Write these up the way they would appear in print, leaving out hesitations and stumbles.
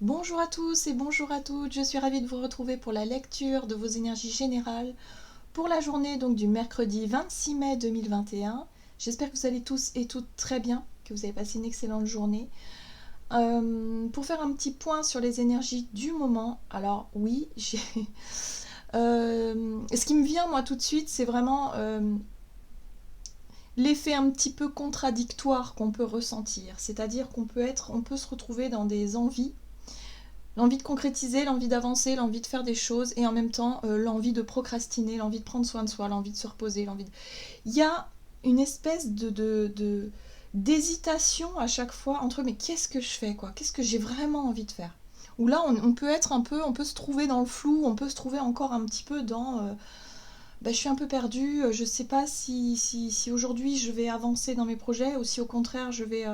Bonjour à tous et bonjour à toutes, je suis ravie de vous retrouver pour la lecture de vos énergies générales pour la journée donc du mercredi 26 mai 2021. J'espère que vous allez tous et toutes très bien, que vous avez passé une excellente journée. Pour faire un petit point sur les énergies du moment, alors oui, ce qui me vient moi tout de suite, c'est vraiment l'effet un petit peu contradictoire qu'on peut ressentir, c'est-à-dire on peut se retrouver dans des envies. L'envie de concrétiser, l'envie d'avancer, l'envie de faire des choses et en même temps l'envie de procrastiner, l'envie de prendre soin de soi, l'envie de se reposer, Il y a une espèce d'hésitation à chaque fois entre mais qu'est-ce que je fais quoi? Qu'est-ce que j'ai vraiment envie de faire? Où là on peut être un peu, on peut se trouver dans le flou, on peut se trouver encore un petit peu dans je suis un peu perdue, je sais pas si aujourd'hui je vais avancer dans mes projets ou si au contraire je vais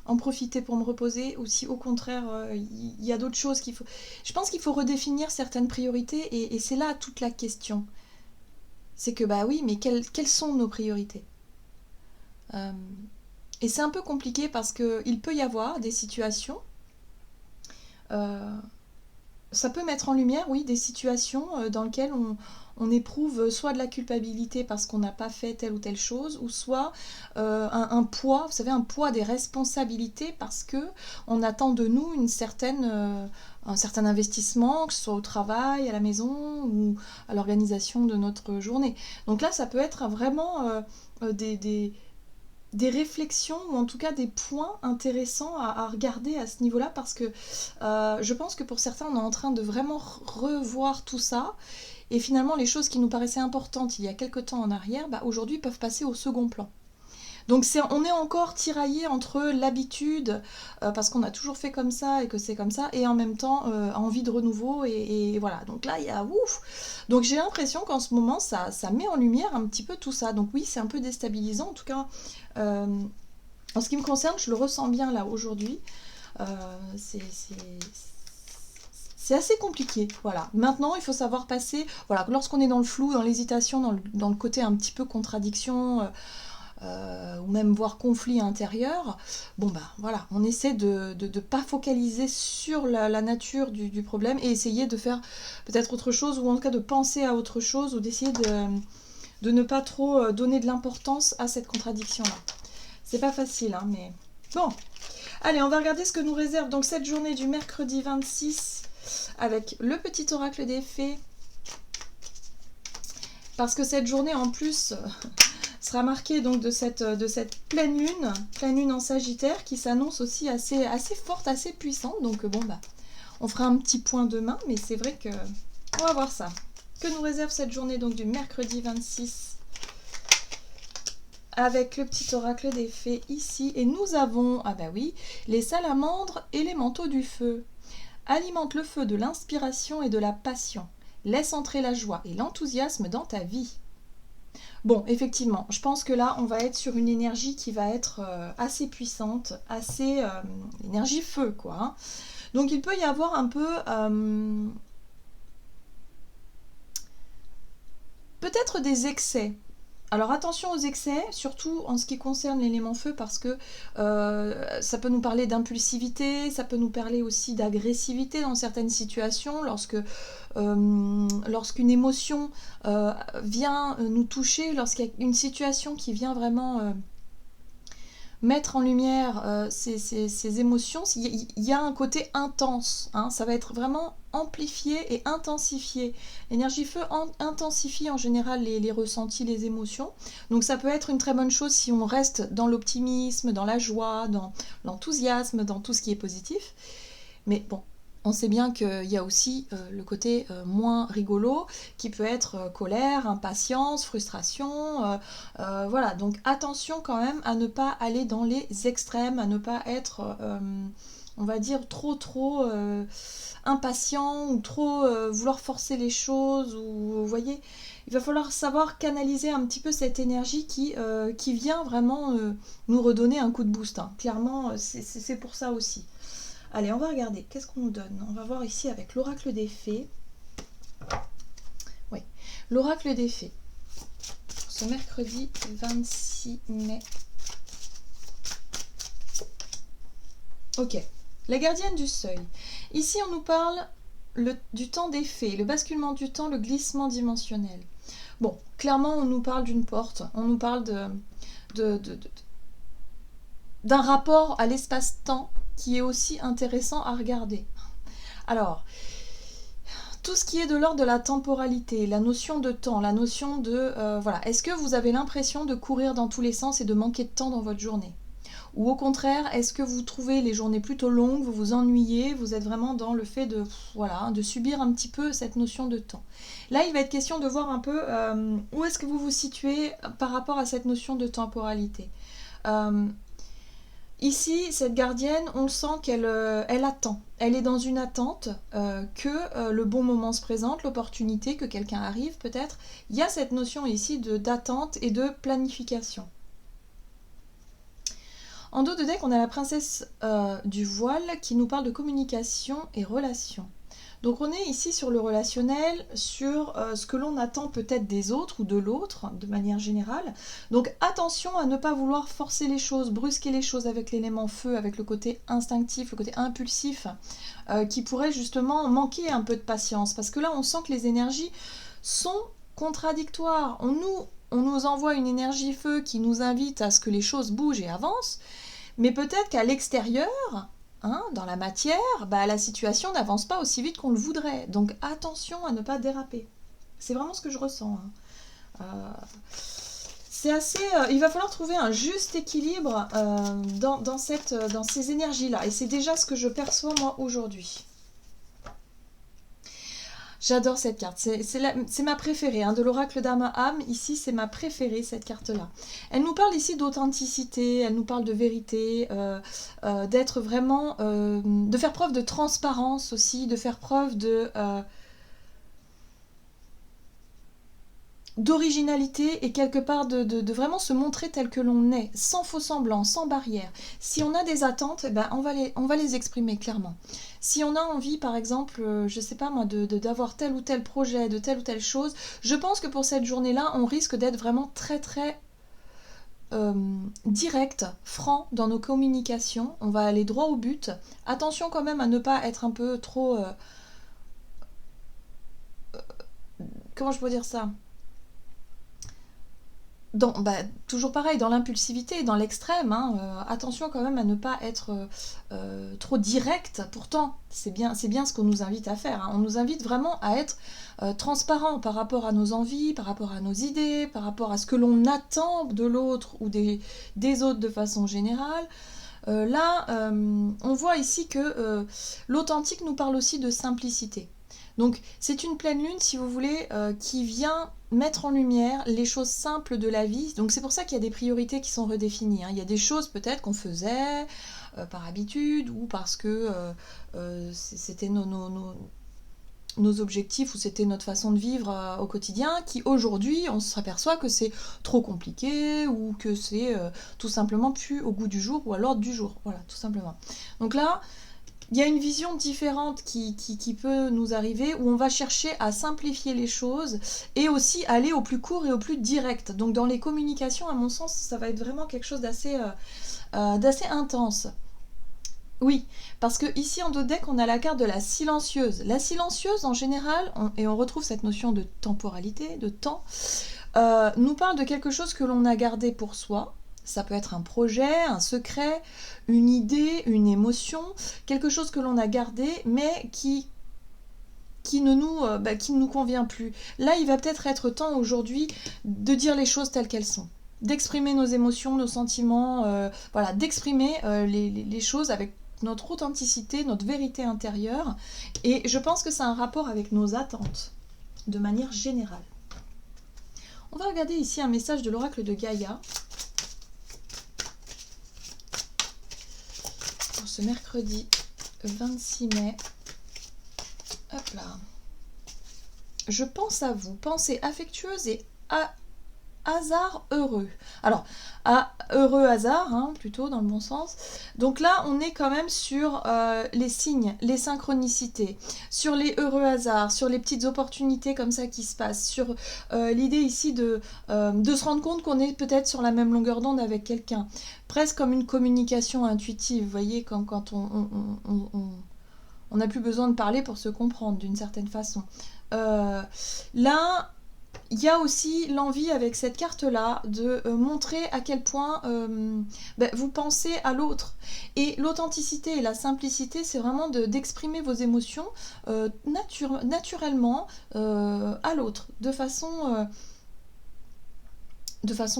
en profiter pour me reposer ou si au contraire il y a d'autres choses qu'il faut. Je pense qu'il faut redéfinir certaines priorités et c'est là toute la question. C'est que bah oui, mais quelles sont nos priorités? Euh, et c'est un peu compliqué parce qu'il peut y avoir des situations, euh, ça peut mettre en lumière, oui, des situations dans lesquelles on éprouve soit de la culpabilité parce qu'on n'a pas fait telle ou telle chose, ou soit un poids, vous savez, un poids des responsabilités parce que on attend de nous un certain investissement, que ce soit au travail, à la maison ou à l'organisation de notre journée. Donc là, ça peut être vraiment des réflexions ou en tout cas des points intéressants à regarder à ce niveau-là parce que je pense que pour certains on est en train de vraiment revoir tout ça et finalement les choses qui nous paraissaient importantes il y a quelque temps en arrière aujourd'hui peuvent passer au second plan. Donc on est encore tiraillé entre l'habitude, parce qu'on a toujours fait comme ça et que c'est comme ça, et en même temps envie de renouveau, et voilà. Donc là, il y a ouf. Donc j'ai l'impression qu'en ce moment, ça met en lumière un petit peu tout ça. Donc oui, c'est un peu déstabilisant. En tout cas, euh, en ce qui me concerne, je le ressens bien là aujourd'hui. Euh, c'est assez compliqué, voilà. Maintenant, il faut savoir passer, voilà, lorsqu'on est dans le flou, dans l'hésitation, dans le côté un petit peu contradiction, ou même voire conflit intérieur, voilà, on essaie de ne pas focaliser sur la nature du problème et essayer de faire peut-être autre chose, ou en tout cas de penser à autre chose, ou d'essayer de ne pas trop donner de l'importance à cette contradiction-là. C'est pas facile, hein, mais bon. Allez, on va regarder ce que nous réserve donc cette journée du mercredi 26 avec le petit oracle des fées. Parce que cette journée, en plus, sera marquée donc de cette pleine lune en Sagittaire qui s'annonce aussi assez forte, assez puissante. Donc on fera un petit point demain, mais c'est vrai que on va voir ça. Que nous réserve cette journée donc du mercredi 26 avec le petit oracle des fées ici. Et nous avons, ah bah oui, les salamandres et les manteaux du feu. Alimente le feu de l'inspiration et de la passion. Laisse entrer la joie et l'enthousiasme dans ta vie. Bon, effectivement, je pense que là, on va être sur une énergie qui va être assez puissante, assez énergie feu, quoi. Hein. Donc il peut y avoir un peu peut-être des excès. Alors attention aux excès, surtout en ce qui concerne l'élément feu, parce que ça peut nous parler d'impulsivité, ça peut nous parler aussi d'agressivité dans certaines situations, lorsqu'une émotion vient nous toucher, lorsqu'il y a une situation qui vient vraiment mettre en lumière ces émotions, il y a un côté intense, hein, ça va être vraiment amplifié et intensifié. L'énergie feu intensifie en général les ressentis, les émotions. Donc ça peut être une très bonne chose si on reste dans l'optimisme, dans la joie, dans l'enthousiasme, dans tout ce qui est positif. Mais bon, on sait bien qu'il y a aussi le côté moins rigolo, qui peut être colère, impatience, frustration. Voilà, donc attention quand même à ne pas aller dans les extrêmes, à ne pas être, on va dire, trop impatient ou trop vouloir forcer les choses. Ou, vous voyez, il va falloir savoir canaliser un petit peu cette énergie qui vient vraiment nous redonner un coup de boost. Hein. Clairement, c'est pour ça aussi. Allez, on va regarder. Qu'est-ce qu'on nous donne? On va voir ici avec l'oracle des fées. Oui, l'oracle des fées. Ce mercredi 26 mai. Ok. La gardienne du seuil. Ici, on nous parle du temps des fées, le basculement du temps, le glissement dimensionnel. Bon, clairement, on nous parle d'une porte, on nous parle d'un rapport à l'espace-temps qui est aussi intéressant à regarder. Alors, tout ce qui est de l'ordre de la temporalité, la notion de temps, la notion de... voilà, est-ce que vous avez l'impression de courir dans tous les sens et de manquer de temps dans votre journée? Ou au contraire, est-ce que vous trouvez les journées plutôt longues, vous vous ennuyez, vous êtes vraiment dans le fait de, voilà, de subir un petit peu cette notion de temps? Là, il va être question de voir un peu où est-ce que vous vous situez par rapport à cette notion de temporalité. Ici, cette gardienne, on sent qu'elle elle attend. Elle est dans une attente que le bon moment se présente, l'opportunité, que quelqu'un arrive peut-être. Il y a cette notion ici d'attente et de planification. En dos de deck, on a la princesse du voile qui nous parle de communication et relations. Donc on est ici sur le relationnel, sur ce que l'on attend peut-être des autres ou de l'autre, de manière générale. Donc attention à ne pas vouloir forcer les choses, brusquer les choses avec l'élément feu, avec le côté instinctif, le côté impulsif, qui pourrait justement manquer un peu de patience. Parce que là, on sent que les énergies sont contradictoires. On nous envoie une énergie feu qui nous invite à ce que les choses bougent et avancent, mais peut-être qu'à l'extérieur, dans la matière, la situation n'avance pas aussi vite qu'on le voudrait. Donc attention à ne pas déraper. C'est vraiment ce que je ressens. C'est assez... il va falloir trouver un juste équilibre dans ces énergies-là. Et c'est déjà ce que je perçois moi aujourd'hui. J'adore cette carte, c'est ma préférée, de l'oracle d'Ama-Âme, ici c'est ma préférée cette carte-là. Elle nous parle ici d'authenticité, elle nous parle de vérité, d'être vraiment, de faire preuve de transparence aussi, de faire preuve d'originalité et quelque part de vraiment se montrer tel que l'on est, sans faux semblant, sans barrière. Si on a des attentes, on va les exprimer clairement. Si on a envie, par exemple, je sais pas moi, d'avoir tel ou tel projet, de telle ou telle chose, je pense que pour cette journée-là, on risque d'être vraiment très très direct, franc dans nos communications. On va aller droit au but. Attention quand même à ne pas être un peu trop... comment je peux dire ça ? Toujours pareil, dans l'impulsivité, dans l'extrême, attention quand même à ne pas être trop direct. Pourtant, c'est bien ce qu'on nous invite à faire. On nous invite vraiment à être transparent par rapport à nos envies, par rapport à nos idées, par rapport à ce que l'on attend de l'autre ou des autres de façon générale. Là, on voit ici que l'authentique nous parle aussi de simplicité. Donc c'est une pleine lune, si vous voulez, qui vient mettre en lumière les choses simples de la vie. Donc c'est pour ça qu'il y a des priorités qui sont redéfinies. Il y a des choses peut-être qu'on faisait par habitude ou parce que c'était nos objectifs ou c'était notre façon de vivre au quotidien, qui aujourd'hui on s'aperçoit que c'est trop compliqué ou que c'est tout simplement plus au goût du jour ou à l'ordre du jour. Voilà, tout simplement. Donc là, il y a une vision différente qui peut nous arriver, où on va chercher à simplifier les choses et aussi aller au plus court et au plus direct. Donc dans les communications, à mon sens, ça va être vraiment quelque chose d'assez intense. Oui, parce que ici en dos de deck, on a la carte de la silencieuse. La silencieuse, en général, et on retrouve cette notion de temporalité, de temps, nous parle de quelque chose que l'on a gardé pour soi. Ça peut être un projet, un secret, une idée, une émotion, quelque chose que l'on a gardé, mais qui ne nous convient plus. Là, il va peut-être être temps aujourd'hui de dire les choses telles qu'elles sont, d'exprimer nos émotions, nos sentiments, d'exprimer les choses avec notre authenticité, notre vérité intérieure. Et je pense que c'est un rapport avec nos attentes, de manière générale. On va regarder ici un message de l'oracle de Gaïa. Pour ce mercredi 26 mai. Hop là. Je pense à vous. Pensée affectueuse et hasard heureux. Alors, heureux hasard, hein, plutôt dans le bon sens. Donc là, on est quand même sur les signes, les synchronicités, sur les heureux hasards, sur les petites opportunités comme ça qui se passent, sur l'idée ici de se rendre compte qu'on est peut-être sur la même longueur d'onde avec quelqu'un. Presque comme une communication intuitive, vous voyez, quand on n'a plus besoin de parler pour se comprendre d'une certaine façon. Là, il y a aussi l'envie avec cette carte-là de montrer à quel point vous pensez à l'autre. Et l'authenticité et la simplicité, c'est vraiment d'exprimer vos émotions naturellement à l'autre, de façon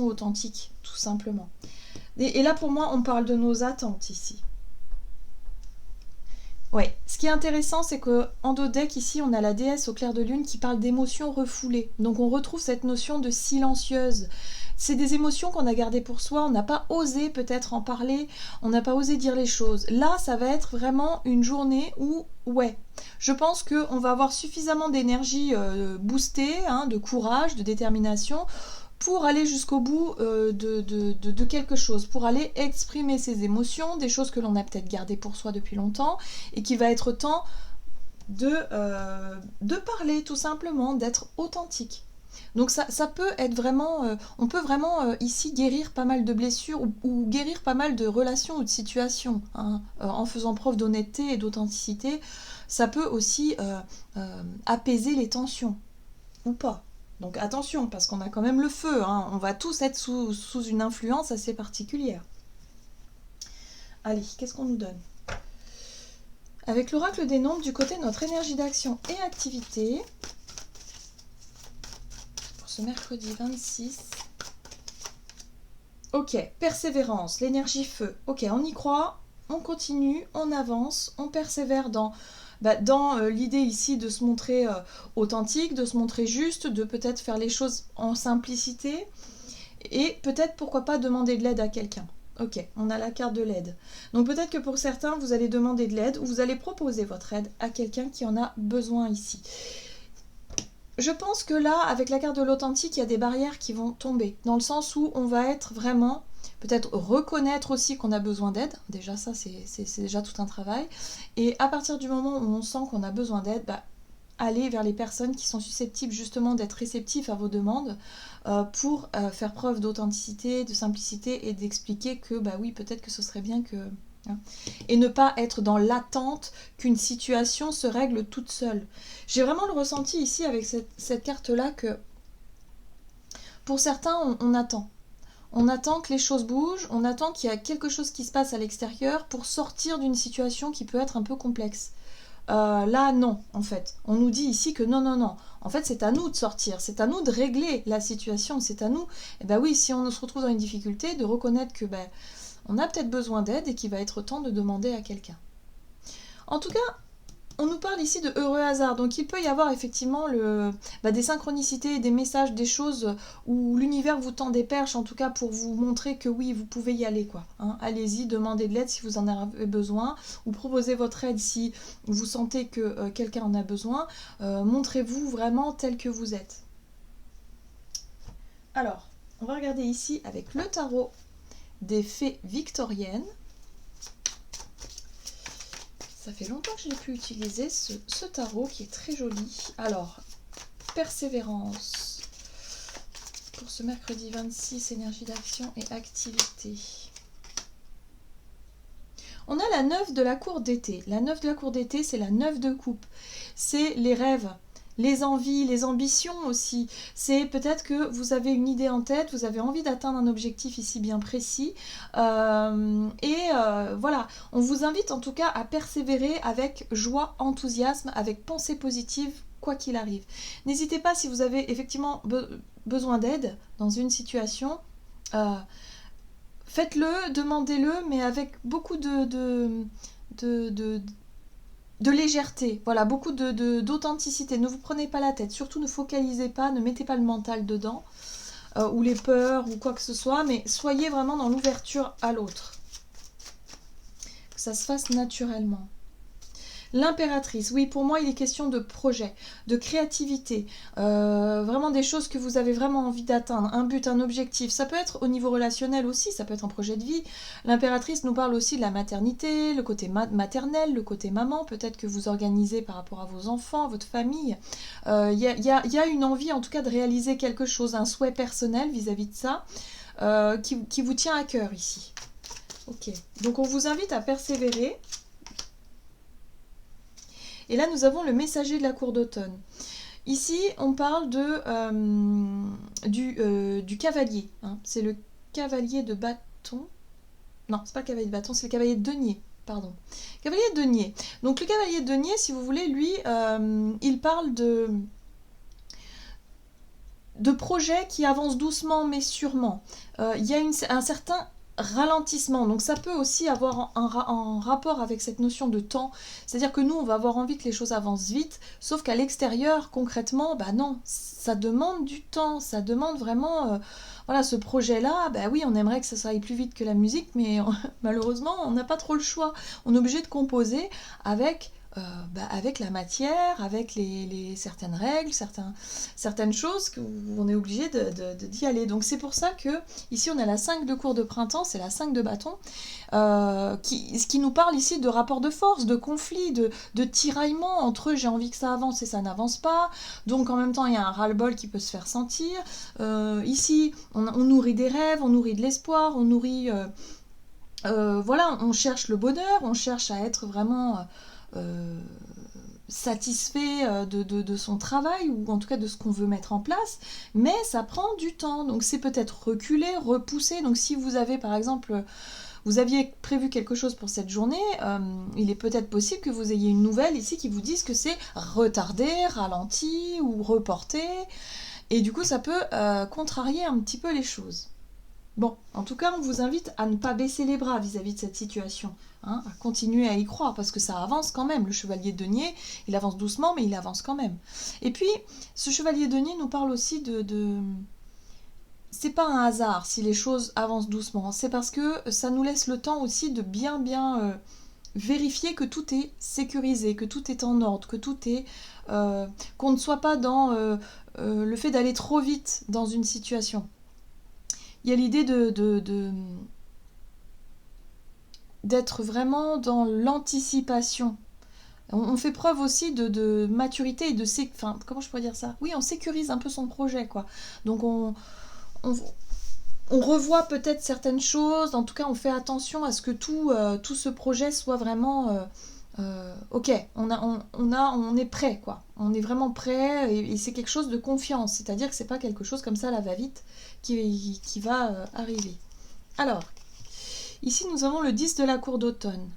authentique, tout simplement. Et là, pour moi, on parle de nos attentes ici. Ouais, ce qui est intéressant, c'est qu'en dos deck, ici, on a la déesse au clair de lune qui parle d'émotions refoulées. Donc on retrouve cette notion de silencieuse. C'est des émotions qu'on a gardées pour soi, on n'a pas osé peut-être en parler, on n'a pas osé dire les choses. Là, ça va être vraiment une journée où, ouais, je pense qu'on va avoir suffisamment d'énergie boostée, hein, de courage, de détermination, pour aller jusqu'au bout de quelque chose, pour aller exprimer ses émotions, des choses que l'on a peut-être gardées pour soi depuis longtemps, et qu'il va être temps de parler tout simplement, d'être authentique. Donc ça peut être vraiment, on peut vraiment ici guérir pas mal de blessures ou guérir pas mal de relations ou de situations, hein, en faisant preuve d'honnêteté et d'authenticité. Ça peut aussi apaiser les tensions, ou pas. Donc attention, parce qu'on a quand même le feu, hein. On va tous être sous une influence assez particulière. Allez, qu'est-ce qu'on nous donne? Avec l'oracle des nombres, du côté de notre énergie d'action et activité, pour ce mercredi 26. Ok, persévérance, l'énergie feu. Ok, on y croit, on continue, on avance, on persévère dans l'idée ici de se montrer authentique, de se montrer juste, de peut-être faire les choses en simplicité et peut-être pourquoi pas demander de l'aide à quelqu'un. Ok, on a la carte de l'aide. Donc peut-être que pour certains, vous allez demander de l'aide ou vous allez proposer votre aide à quelqu'un qui en a besoin ici. Je pense que là, avec la carte de l'authentique, il y a des barrières qui vont tomber, dans le sens où on va être vraiment, peut-être reconnaître aussi qu'on a besoin d'aide. Déjà ça, c'est déjà tout un travail. Et à partir du moment où on sent qu'on a besoin d'aide, aller vers les personnes qui sont susceptibles justement d'être réceptifs à vos demandes pour faire preuve d'authenticité, de simplicité et d'expliquer que oui, peut-être que ce serait bien que... Hein, et ne pas être dans l'attente qu'une situation se règle toute seule. J'ai vraiment le ressenti ici avec cette carte-là que pour certains, on attend. On attend que les choses bougent, on attend qu'il y a quelque chose qui se passe à l'extérieur pour sortir d'une situation qui peut être un peu complexe. Là, non, en fait. On nous dit ici que non, non, non. En fait, c'est à nous de sortir, c'est à nous de régler la situation, c'est à nous, oui, si on se retrouve dans une difficulté, de reconnaître que on a peut-être besoin d'aide et qu'il va être temps de demander à quelqu'un. En tout cas, on nous parle ici de heureux hasard, donc il peut y avoir effectivement des synchronicités, des messages, des choses où l'univers vous tend des perches, en tout cas pour vous montrer que oui, vous pouvez y aller, quoi. Hein, allez-y, demandez de l'aide si vous en avez besoin, ou proposez votre aide si vous sentez que quelqu'un en a besoin. Montrez-vous vraiment tel que vous êtes. Alors, on va regarder ici avec le tarot des fées victoriennes. Ça fait longtemps que je n'ai pu utiliser ce tarot qui est très joli. Alors, persévérance pour ce mercredi 26, énergie d'action et activité. On a la 9 de la cour d'été. La 9 de la cour d'été, c'est la 9 de coupe. C'est les rêves, les envies, les ambitions aussi. C'est peut-être que vous avez une idée en tête, vous avez envie d'atteindre un objectif ici bien précis. Voilà, on vous invite en tout cas à persévérer avec joie, enthousiasme, avec pensée positive, quoi qu'il arrive. N'hésitez pas si vous avez effectivement besoin d'aide dans une situation. Faites-le, demandez-le, mais avec beaucoup de légèreté, voilà, beaucoup d'authenticité. Ne vous prenez pas la tête, surtout ne focalisez pas, ne mettez pas le mental dedans, ou les peurs, ou quoi que ce soit, mais soyez vraiment dans l'ouverture à l'autre. Que ça se fasse naturellement. L'impératrice, oui, pour moi, il est question de projet, de créativité, vraiment des choses que vous avez vraiment envie d'atteindre, un but, un objectif. Ça peut être au niveau relationnel aussi, ça peut être un projet de vie. L'impératrice nous parle aussi de la maternité, le côté maternel, le côté maman, peut-être que vous organisez par rapport à vos enfants, votre famille. Y a une envie, en tout cas, de réaliser quelque chose, un souhait personnel vis-à-vis de ça, qui vous tient à cœur ici. Ok, donc on vous invite à persévérer. Et là, nous avons le messager de la cour d'automne. Ici, on parle du cavalier. Hein. C'est le cavalier de bâton. Non, c'est pas le cavalier de bâton, c'est le cavalier de denier. Pardon. Cavalier de denier. Donc le cavalier de denier, si vous voulez, lui, il parle de projets qui avancent doucement mais sûrement. Il y a un certain ralentissement, donc ça peut aussi avoir un rapport avec cette notion de temps, c'est-à-dire que nous on va avoir envie que les choses avancent vite, sauf qu'à l'extérieur concrètement, bah non, ça demande du temps, ça demande vraiment, voilà, ce projet-là, bah oui, on aimerait que ça aille plus vite que la musique, mais malheureusement on n'a pas trop le choix, on est obligé de composer avec avec la matière, avec certaines règles, certaines choses où on est obligé d'y aller. Donc c'est pour ça que ici on a la 5 de cour de printemps, c'est la 5 de bâton, qui nous parle ici de rapport de force, de conflit, de tiraillement entre eux, j'ai envie que ça avance et ça n'avance pas, donc en même temps il y a un ras-le-bol qui peut se faire sentir. Ici on nourrit des rêves, on nourrit de l'espoir, on nourrit... voilà, on cherche le bonheur, on cherche à être vraiment... satisfait de son travail ou en tout cas de ce qu'on veut mettre en place, mais ça prend du temps, donc c'est peut-être reculer, repousser. Donc si vous avez par exemple, vous aviez prévu quelque chose pour cette journée, il est peut-être possible que vous ayez une nouvelle ici qui vous dise que c'est retardé, ralenti ou reporté, et du coup ça peut contrarier un petit peu les choses. Bon, en tout cas, on vous invite à ne pas baisser les bras vis-à-vis de cette situation, hein, à continuer à y croire, parce que ça avance quand même. Le chevalier de denier, il avance doucement, mais il avance quand même. Et puis, ce chevalier de denier nous parle aussi c'est pas un hasard si les choses avancent doucement, c'est parce que ça nous laisse le temps aussi de bien vérifier que tout est sécurisé, que tout est en ordre, que tout est... qu'on ne soit pas dans le fait d'aller trop vite dans une situation. Il y a l'idée d'être vraiment dans l'anticipation. On fait preuve aussi de maturité et de... Enfin, comment je pourrais dire ça? Oui, on sécurise un peu son projet, quoi. Donc on revoit peut-être certaines choses. En tout cas, on fait attention à ce que tout ce projet soit vraiment... ok, on est prêt, quoi. On est vraiment prêt et c'est quelque chose de confiance. C'est-à-dire que c'est pas quelque chose comme ça, la va-vite, qui va arriver. Alors, ici nous avons le 10 de la cour d'automne.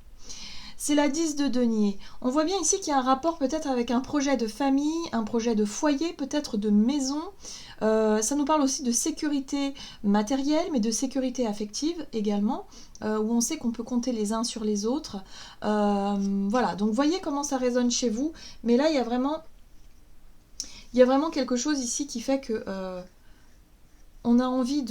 C'est la 10 de denier. On voit bien ici qu'il y a un rapport peut-être avec un projet de famille, un projet de foyer, peut-être de maison. Ça nous parle aussi de sécurité matérielle, mais de sécurité affective également, où on sait qu'on peut compter les uns sur les autres. Voilà, donc voyez comment ça résonne chez vous. Mais là, il y a vraiment quelque chose ici qui fait que on a envie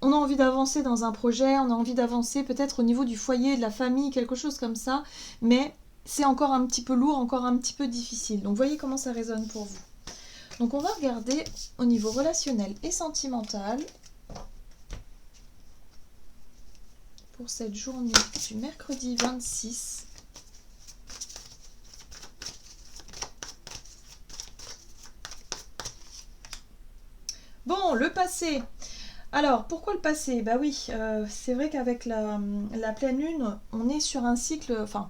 on a envie d'avancer dans un projet, on a envie d'avancer peut-être au niveau du foyer, de la famille, quelque chose comme ça, mais c'est encore un petit peu lourd, encore un petit peu difficile. Donc voyez comment ça résonne pour vous. Donc on va regarder au niveau relationnel et sentimental pour cette journée du mercredi 26. Bon, le passé. Alors, pourquoi le passé? Bah oui, c'est vrai qu'avec la pleine lune, on est sur un cycle... Enfin,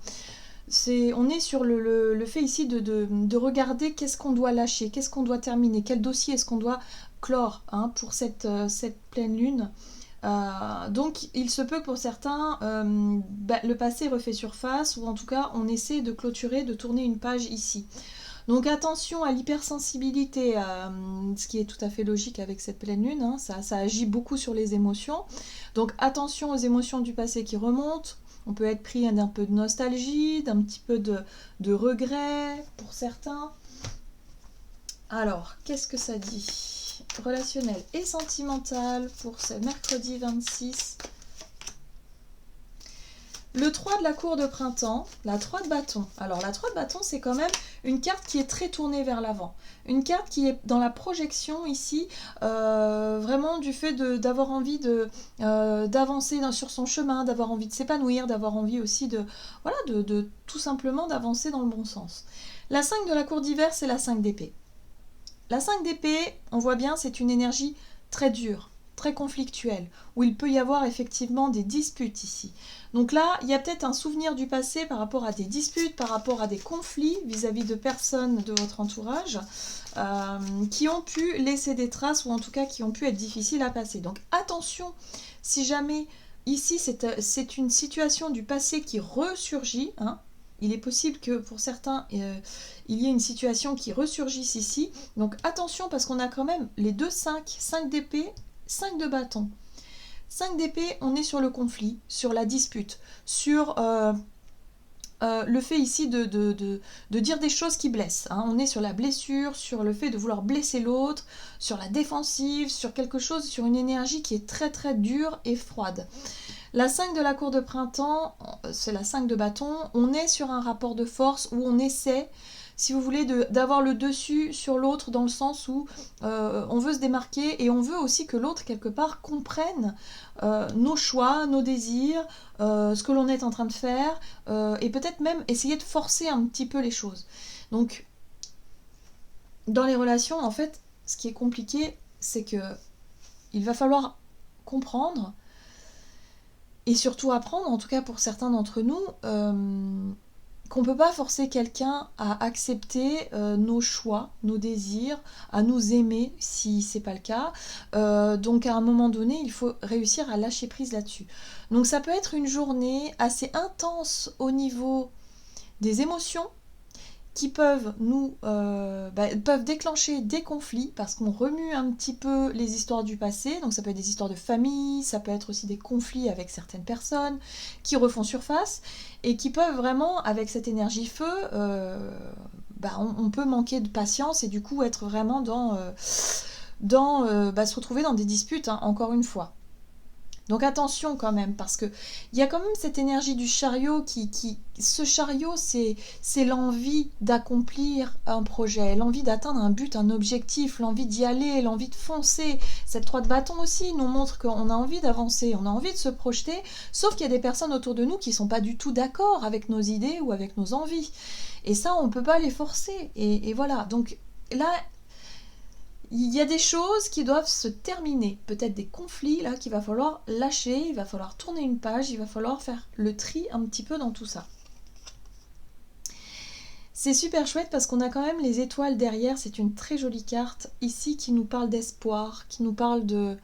on est sur le fait ici de regarder qu'est-ce qu'on doit lâcher, qu'est-ce qu'on doit terminer, quel dossier est-ce qu'on doit clore, hein, pour cette pleine lune. Donc il se peut que pour certains, le passé refait surface, ou en tout cas on essaie de clôturer, de tourner une page ici. Donc attention à l'hypersensibilité, ce qui est tout à fait logique avec cette pleine lune, hein, ça agit beaucoup sur les émotions. Donc attention aux émotions du passé qui remontent. On peut être pris d'un peu de nostalgie, d'un petit peu de regret pour certains. Alors, qu'est-ce que ça dit? Relationnel et sentimental pour ce mercredi 26. Le 3 de la cour de printemps, la 3 de bâton. Alors la 3 de bâton, c'est quand même une carte qui est très tournée vers l'avant. Une carte qui est dans la projection ici, vraiment du fait d'avoir envie d'avancer sur son chemin, d'avoir envie de s'épanouir, d'avoir envie aussi voilà, de tout simplement d'avancer dans le bon sens. La 5 de la cour d'hiver, c'est la 5 d'épée. La 5 d'épée, on voit bien, c'est une énergie très dure, très conflictuelle, où il peut y avoir effectivement des disputes ici. Donc là, il y a peut-être un souvenir du passé par rapport à des disputes, par rapport à des conflits vis-à-vis de personnes de votre entourage qui ont pu laisser des traces ou en tout cas qui ont pu être difficiles à passer. Donc attention, si jamais ici c'est une situation du passé qui ressurgit, hein, il est possible que pour certains, il y ait une situation qui ressurgisse ici. Donc attention parce qu'on a quand même les deux 5, 5 d'épée, 5 de bâton. 5 d'épée, on est sur le conflit, sur la dispute, sur le fait ici de dire des choses qui blessent. Hein. On est sur la blessure, sur le fait de vouloir blesser l'autre, sur la défensive, sur quelque chose, sur une énergie qui est très très dure et froide. La 5 de la cour de printemps, c'est la 5 de bâton, on est sur un rapport de force où on essaie, si vous voulez, d'avoir le dessus sur l'autre dans le sens où on veut se démarquer et on veut aussi que l'autre, quelque part, comprenne nos choix, nos désirs, ce que l'on est en train de faire et peut-être même essayer de forcer un petit peu les choses. Donc, dans les relations, en fait, ce qui est compliqué, c'est que il va falloir comprendre et surtout apprendre, en tout cas pour certains d'entre nous, qu'on ne peut pas forcer quelqu'un à accepter nos choix, nos désirs, à nous aimer si c'est pas le cas. Donc à un moment donné, il faut réussir à lâcher prise là-dessus. Donc ça peut être une journée assez intense au niveau des émotions qui peuvent peuvent déclencher des conflits parce qu'on remue un petit peu les histoires du passé. Donc ça peut être des histoires de famille, ça peut être aussi des conflits avec certaines personnes qui refont surface et qui peuvent vraiment, avec cette énergie feu, on peut manquer de patience et du coup être vraiment se retrouver dans des disputes, hein, encore une fois. Donc attention quand même, parce que il y a quand même cette énergie du chariot ce chariot, c'est l'envie d'accomplir un projet, l'envie d'atteindre un but, un objectif, l'envie d'y aller, l'envie de foncer. Cette 3 de bâton aussi nous montre qu'on a envie d'avancer, on a envie de se projeter, sauf qu'il y a des personnes autour de nous qui sont pas du tout d'accord avec nos idées ou avec nos envies. Et ça, on peut pas les forcer. Et voilà, donc là, il y a des choses qui doivent se terminer, peut-être des conflits là qu'il va falloir lâcher, il va falloir tourner une page, il va falloir faire le tri un petit peu dans tout ça. C'est super chouette parce qu'on a quand même les étoiles derrière, c'est une très jolie carte ici qui nous parle d'espoir, qui nous parle de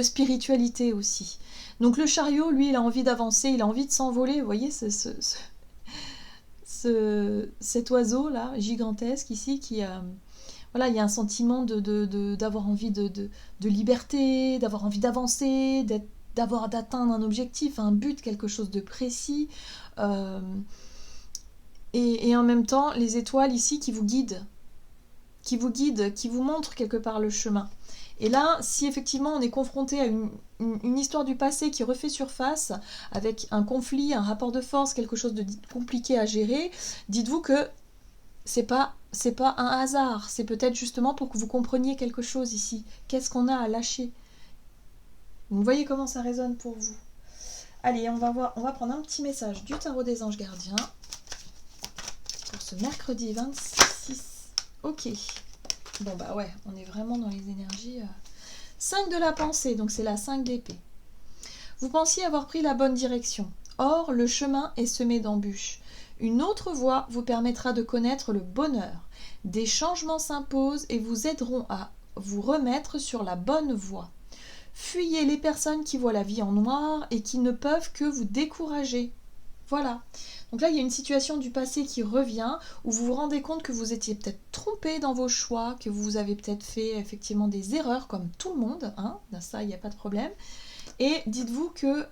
spiritualité aussi. Donc le chariot, lui, il a envie d'avancer, il a envie de s'envoler, vous voyez cet oiseau là gigantesque ici qui voilà, il y a un sentiment d'avoir envie de liberté, d'avoir envie d'avancer, d'atteindre un objectif, un but, quelque chose de précis, et en même temps les étoiles ici qui vous guident, qui vous montrent quelque part le chemin. Et là, si effectivement on est confronté à une histoire du passé qui refait surface, avec un conflit, un rapport de force, quelque chose de compliqué à gérer, dites-vous que c'est pas un hasard, c'est peut-être justement pour que vous compreniez quelque chose ici. Qu'est-ce qu'on a à lâcher? Vous voyez comment ça résonne pour vous. Allez, on va prendre un petit message du tarot des anges gardiens pour ce mercredi 26. Ok. Bon bah ouais, on est vraiment dans les énergies. 5 de la pensée, donc c'est la 5 d'épée. Vous pensiez avoir pris la bonne direction. Or, le chemin est semé d'embûches. Une autre voie vous permettra de connaître le bonheur. Des changements s'imposent et vous aideront à vous remettre sur la bonne voie. Fuyez les personnes qui voient la vie en noir et qui ne peuvent que vous décourager. Voilà. Donc là, il y a une situation du passé qui revient, où vous vous rendez compte que vous étiez peut-être trompé dans vos choix, que vous avez peut-être fait effectivement des erreurs, comme tout le monde, hein, ça, il n'y a pas de problème. Et dites-vous que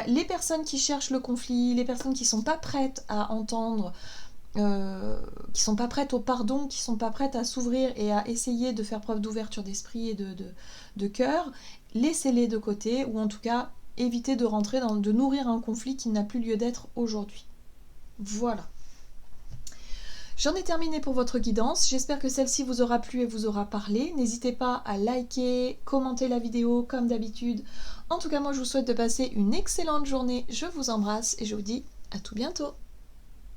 les personnes qui cherchent le conflit, les personnes qui ne sont pas prêtes à entendre, qui ne sont pas prêtes au pardon, qui ne sont pas prêtes à s'ouvrir et à essayer de faire preuve d'ouverture d'esprit et de cœur, laissez-les de côté, ou en tout cas, éviter de rentrer de nourrir un conflit qui n'a plus lieu d'être aujourd'hui. Voilà. J'en ai terminé pour votre guidance, j'espère que celle-ci vous aura plu et vous aura parlé. N'hésitez pas à liker, commenter la vidéo comme d'habitude. En tout cas, moi je vous souhaite de passer une excellente journée, je vous embrasse et je vous dis à tout bientôt.